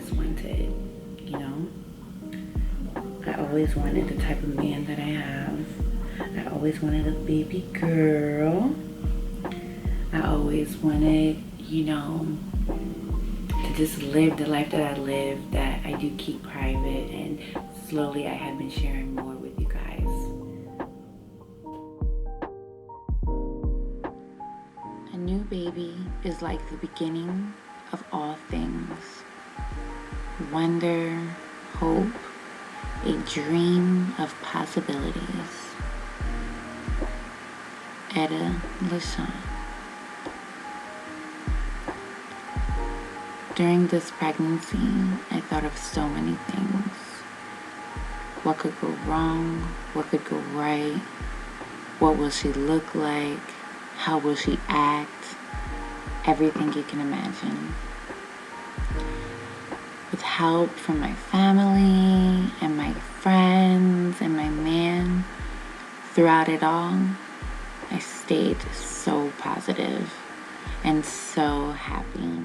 always wanted, you know? I always wanted the type of man that I have. I always wanted a baby girl. I always wanted, you know, to just live the life that I live, that I do keep private, and slowly I have been sharing more with you guys. A new baby is like the beginning of all things. Wonder, hope, a dream of possibilities. Etta LaShawn. During this pregnancy, I thought of so many things. What could go wrong? What could go right? What will she look like? How will she act? Everything you can imagine. With help from my family and my friends and my man, throughout it all, I stayed so positive and so happy.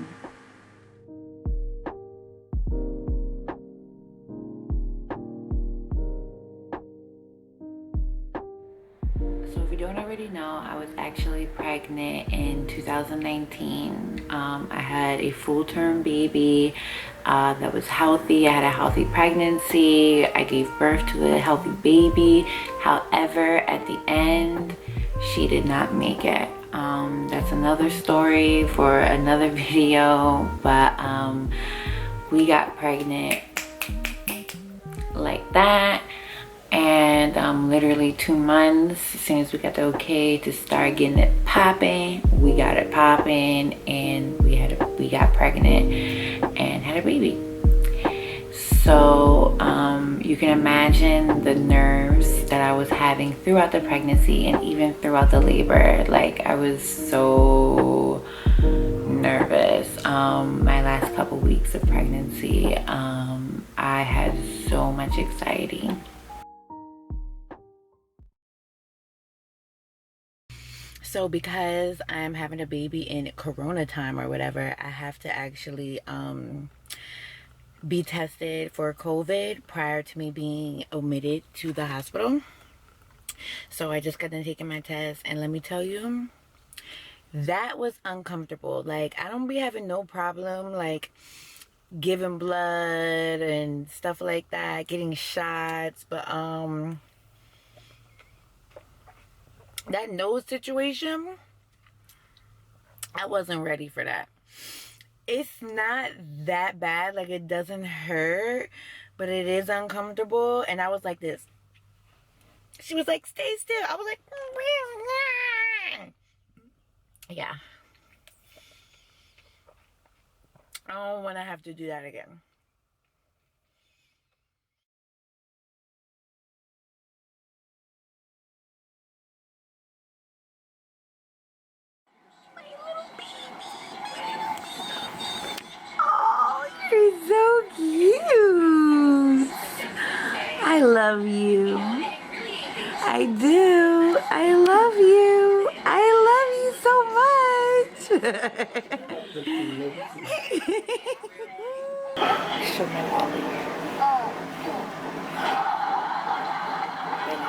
So if you don't already know, I was actually pregnant in 2019. I had a full-term baby that was healthy. I had a healthy pregnancy. I gave birth to a healthy baby. However, at the end, she did not make it. That's another story for another video, but we got pregnant like that. And literally 2 months, as soon as we got the okay to start getting it popping, we got it popping, and we got pregnant and had a baby. So you can imagine the nerves that I was having throughout the pregnancy and even throughout the labor. Like, I was so nervous. My last couple weeks of pregnancy, I had so much anxiety. So because I'm having a baby in Corona time or whatever, I have to actually be tested for COVID prior to me being admitted to the hospital. So I just got done taking my test, and let me tell you, that was uncomfortable. Like, I don't be having no problem like giving blood and stuff like that, getting shots, but that nose situation, I wasn't ready for that. It's not that bad, like it doesn't hurt, but it is uncomfortable. And I was like this. She was like, stay still. I was like, yeah. I don't want to have to do that again. You're so cute. I love you. I do. I love you. I love you so much. Show my belly.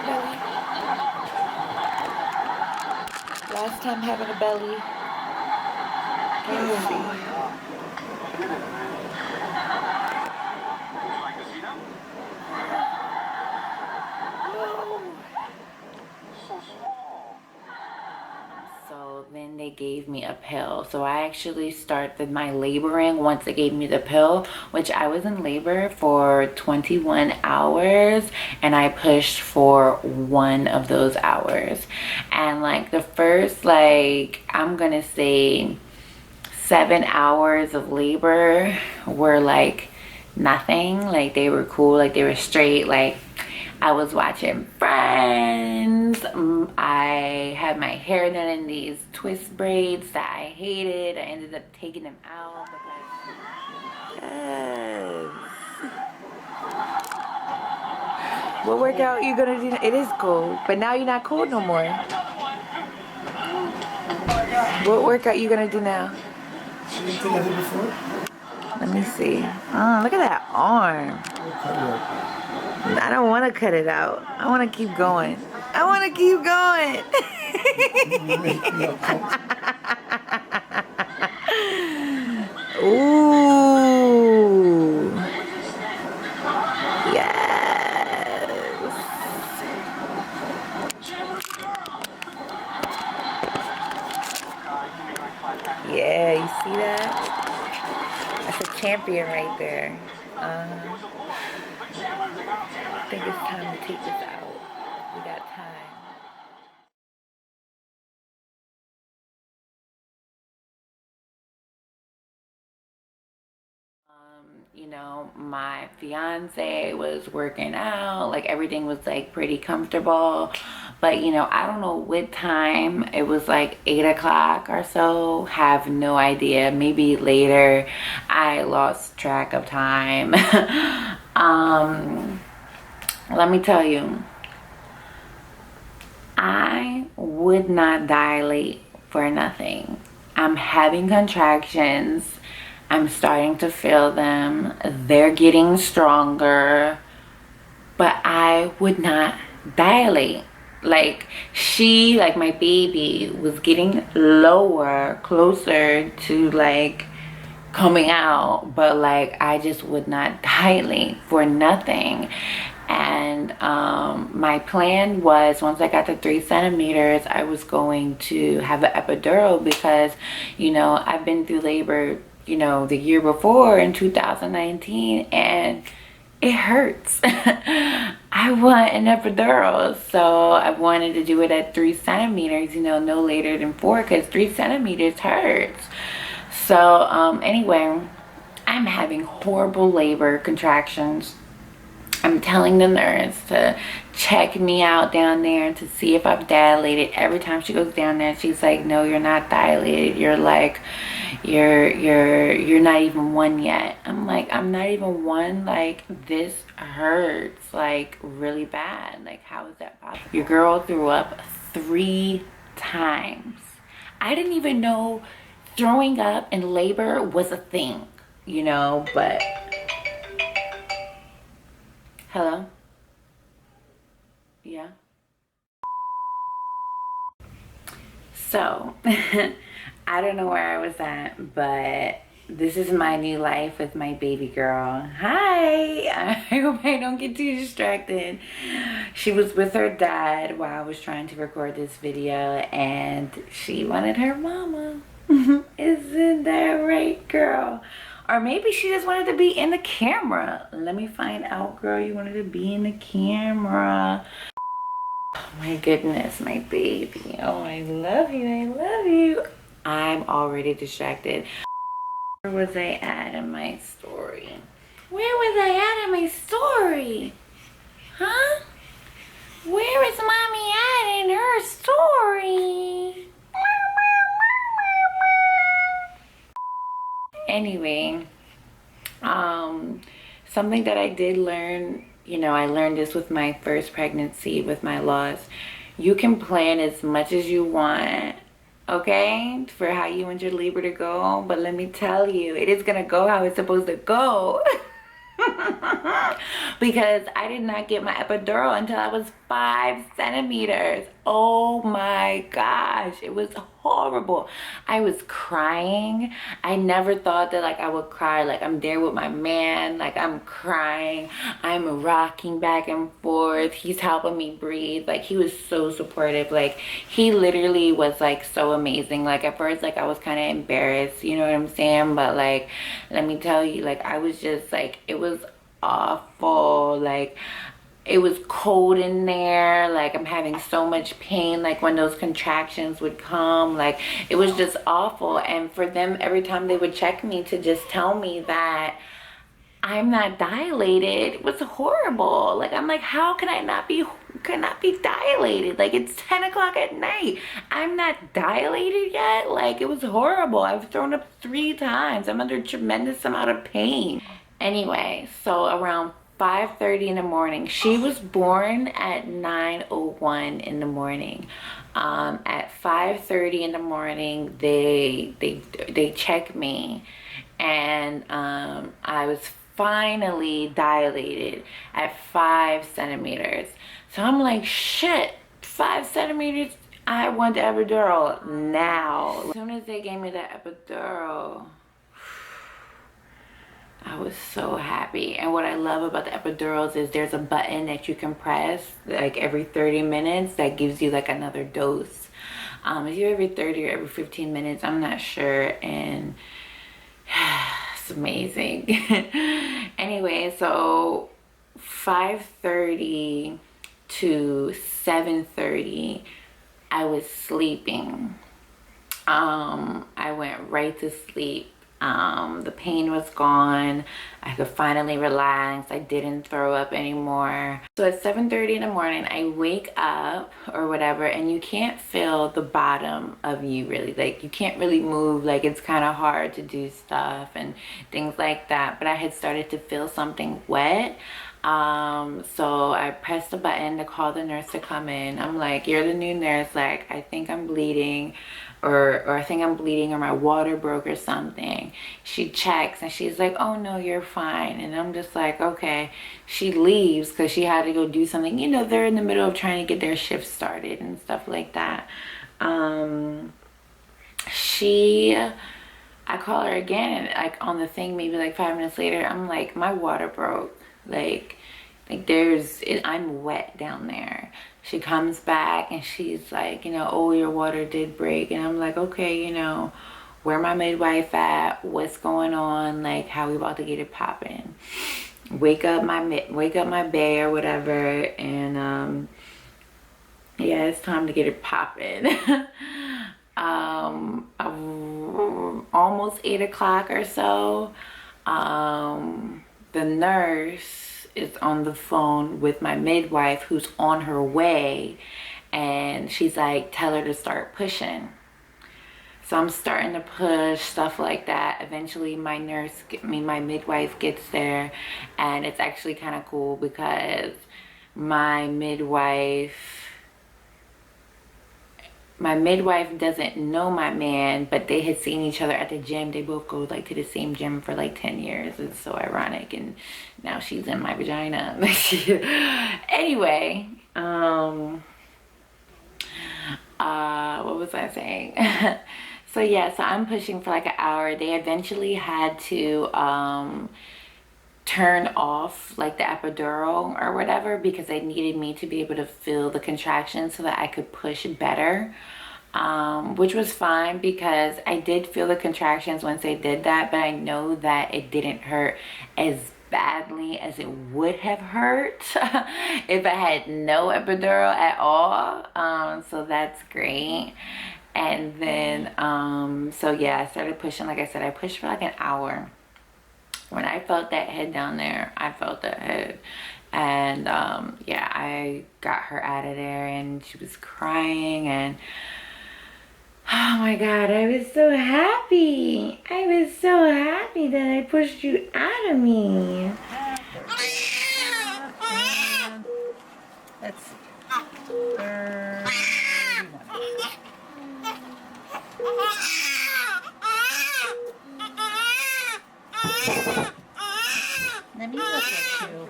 Belly. Last time having a belly. So then they gave me a pill. So I actually started my laboring once they gave me the pill, which I was in labor for 21 hours and I pushed for 1 of those hours. And like the first, like, I'm gonna say 7 hours of labor were like nothing. Like, they were cool, like they were straight. Like, I was watching Friends. I had my hair done in these twist braids that I hated. I ended up taking them out because, yes. What workout you gonna do? It is cold, but now you're not cold no more. What workout you gonna do now? Anything I did before? Let Let me see. Oh, look at that arm. I don't want to cut it out. I want to keep going. I want to keep going. Ooh. Yes. Yeah, you see that? That's a champion right there. I think it's time to take this out. We got time. You know, my fiance was working out, like everything was like pretty comfortable. But you know, I don't know what time. It was like 8 o'clock or so. Have no idea. Maybe later. I lost track of time. Let me tell you, I would not dilate for nothing. I'm having contractions. I'm starting to feel them. They're getting stronger, but I would not dilate. Like my baby was getting lower, closer to like coming out, but like I just would not dilate for nothing. And my plan was, once I got to 3 centimeters, I was going to have an epidural, because you know, I've been through labor, you know, the year before in 2019, and it hurts. I want an epidural, so I wanted to do it at 3 centimeters, you know, no later than 4, because 3 centimeters hurts. So anyway, I'm having horrible labor contractions. I'm telling the nurse to check me out down there to see if I've dilated. Every time she goes down there, she's like, no, you're not dilated. You're like, you're not even 1 yet. I'm like, I'm not even 1? Like, this hurts like really bad. Like, how is that possible? Your girl threw up 3 times. I didn't even know throwing up in labor was a thing, you know, but hello? Yeah. So, I don't know where I was at, but this is my new life with my baby girl. Hi! I hope I don't get too distracted. She was with her dad while I was trying to record this video, and she wanted her mama. Isn't that right, girl? Or maybe she just wanted to be in the camera. Let me find out, girl. You wanted to be in the camera. Oh my goodness, my baby. Oh, I love you. I love you. I'm already distracted. Where was I at in my story? Where was I at in my story? Huh? Where is mommy at in her story? Anyway, something that I did learn, you know, I learned this with my first pregnancy with my loss. You can plan as much as you want, okay, for how you want your labor to go, but let me tell you, it is gonna go how it's supposed to go. Because I did not get my epidural until I was 5 centimeters. Oh my gosh, it was horrible. I was crying. I never thought that like I would cry. Like, I'm there with my man, like I'm crying, I'm rocking back and forth, he's helping me breathe. Like, he was so supportive. Like, he literally was like so amazing. Like, at first, like, I was kind of embarrassed, you know what I'm saying, but like, let me tell you, like, I was just like, it was awful. Like, it was cold in there. Like, I'm having so much pain, like when those contractions would come. Like, it was just awful. And for them, every time they would check me, to just tell me that I'm not dilated, it was horrible. Like, I'm like, how can I not be dilated? Like, it's 10 o'clock at night, I'm not dilated yet? Like, it was horrible. I've thrown up 3 times. I'm under a tremendous amount of pain. Anyway, so around 5:30 in the morning, she was born at 9:01 in the morning. At 5:30 in the morning, they check me, and I was finally dilated at 5 centimeters. So I'm like, shit, 5 centimeters. I want the epidural now. As soon as they gave me the epidural, I was so happy. And what I love about the epidurals is there's a button that you can press like every 30 minutes that gives you like another dose. If you're every 30 or every 15 minutes, I'm not sure. And it's amazing. Anyway, so 5:30 to 7:30, I was sleeping. I went right to sleep. The pain was gone. I could finally relax. I didn't throw up anymore. So at 7:30 in the morning, I wake up or whatever, and you can't feel the bottom of you really. Like, you can't really move. Like, it's kind of hard to do stuff and things like that. But I had started to feel something wet. So I pressed the button to call the nurse to come in. I'm like, you're the new nurse. Like, I think I'm bleeding. Or I think I'm bleeding, or my water broke or something. She checks and she's like, oh no, you're fine. And I'm just like, okay. She leaves because she had to go do something. You know, they're in the middle of trying to get their shift started and stuff like that. I call her again, and like on the thing, maybe like 5 minutes later, I'm like, my water broke. Like I'm wet down there. She comes back and she's like, you know, oh, your water did break. And I'm like, okay, you know, where my midwife at? What's going on? Like, how we about to get it popping? Wake up my bae or whatever, and yeah, it's time to get it popping. Almost 8 o'clock or so. The nurse is on the phone with my midwife, who's on her way, and she's like, tell her to start pushing. So I'm starting to push, stuff like that. Eventually my midwife gets there, and it's actually kind of cool because my midwife doesn't know my man, but they had seen each other at the gym. They both go like to the same gym for like 10 years. It's so ironic. And now she's in my vagina. Anyway, what was I saying? So yeah, so I'm pushing for like an hour. They eventually had to turn off like the epidural or whatever, because they needed me to be able to feel the contractions so that I could push better, which was fine because I did feel the contractions once they did that, but I know that it didn't hurt as badly as it would have hurt if I had no epidural at all. So that's great. And then so yeah, I started pushing. Like I said, I pushed for like an hour. When I felt that head down there, I felt that head. And yeah, I got her out of there, and she was crying, and oh my God, I was so happy. I was so happy that I pushed you out of me. Let's see. 31. Let me look at you.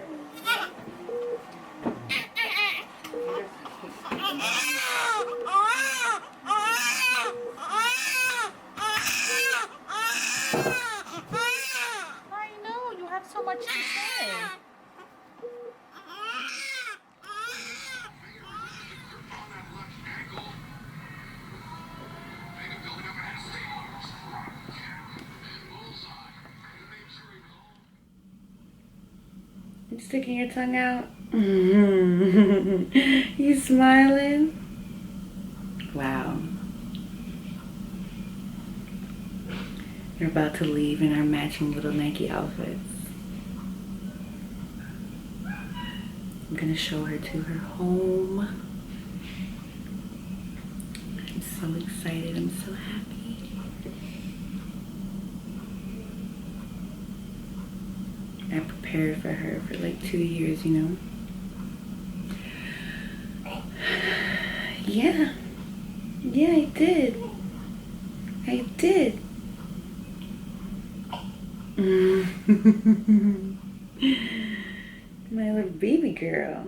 I know, you have so much to say. You sticking your tongue out? You smiling? Wow. You're about to leave in our matching little Nike outfits. I'm gonna show her to her home. I'm so excited. I'm so happy. I prepared for her for like 2 years, you know. Yeah. Yeah, I did. I did. My little baby girl.